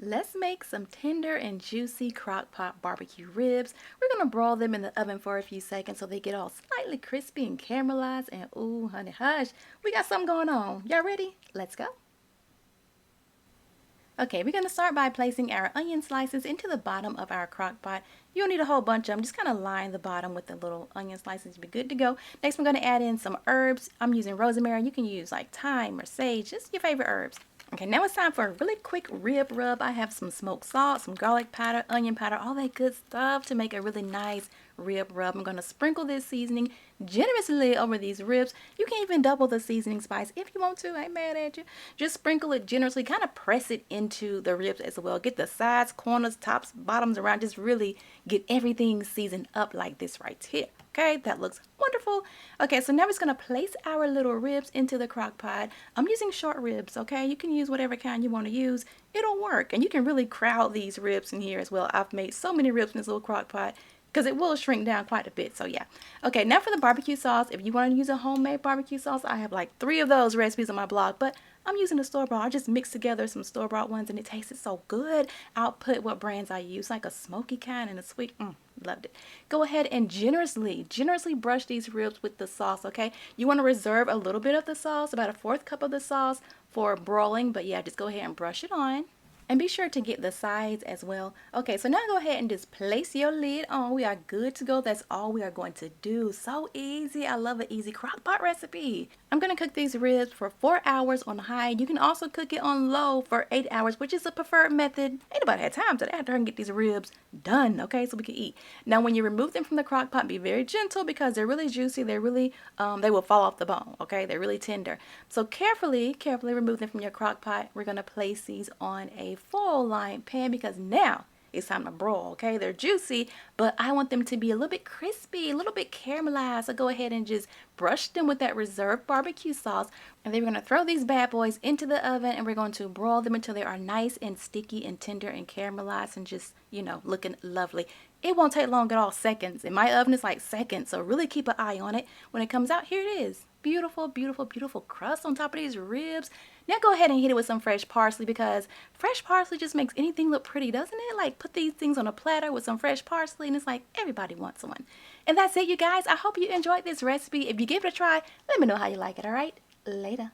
Let's make some tender and juicy crock pot barbecue ribs. We're gonna broil them in the oven for a few seconds so they get all slightly crispy and caramelized, and ooh, honey hush, we got something going on. Y'all ready? Let's go. Okay, we're gonna start by placing our onion slices into the bottom of our crock pot. You don't need a whole bunch of them, just kind of line the bottom with the little onion slices. You'll be good to go. Next, we're gonna add in some herbs. I'm using rosemary. You can use like thyme or sage, just your favorite herbs. Okay, now it's time for a really quick rib rub. I have some smoked salt, some garlic powder, onion powder, all that good stuff to make a really nice rib rub. I'm going to sprinkle this seasoning generously over these ribs. You can even double the seasoning spice if you want to. I ain't mad at you. Just sprinkle it generously. Kind of press it into the ribs as well. Get the sides, corners, tops, bottoms around. Just really get everything seasoned up like this right here. Okay, that looks wonderful. Okay, so now we're just gonna place our little ribs into the crock pot. I'm using short ribs, okay? You can use whatever kind you want to use. It'll work, and you can really crowd these ribs in here as well. I've made so many ribs in this little crock pot because it will shrink down quite a bit, so yeah. Okay, now for the barbecue sauce. If you want to use a homemade barbecue sauce, I have like 3 of those recipes on my blog, but I'm using the store-bought. I just mixed together some store-bought ones and it tasted so good. I'll put what brands I use, like a smoky kind and a sweet. Loved it. Go ahead and generously brush these ribs with the sauce, okay? You want to reserve a little bit of the sauce, about a 1/4 cup of the sauce for broiling, but yeah, just go ahead and brush it on. And be sure to get the sides as well. Okay, so now go ahead and just place your lid on. We are good to go. That's all we are going to do. So easy. I love an easy crock pot recipe. I'm going to cook these ribs for 4 hours on high. You can also cook it on low for 8 hours, which is a preferred method. Ain't nobody had time to after I can get these ribs done, okay, so we can eat. Now, when you remove them from the crock pot, be very gentle because they're really juicy. They're really, they will fall off the bone, okay? They're really tender. So carefully remove them from your crock pot. We're going to place these on a full line pan because now it's time to broil, okay? They're juicy, but I want them to be a little bit crispy, a little bit caramelized. So go ahead and just brush them with that reserved barbecue sauce. And then we're going to throw these bad boys into the oven and we're going to broil them until they are nice and sticky and tender and caramelized and just, you know, looking lovely. It won't take long at all, seconds. In my oven, it's like seconds, so really keep an eye on it. When it comes out, here it is. Beautiful, beautiful, beautiful crust on top of these ribs. Now go ahead and hit it with some fresh parsley because fresh parsley just makes anything look pretty, doesn't it? Like put these things on a platter with some fresh parsley and it's like everybody wants one. And that's it, you guys. I hope you enjoyed this recipe. If you give it a try, let me know how you like it, all right? Later.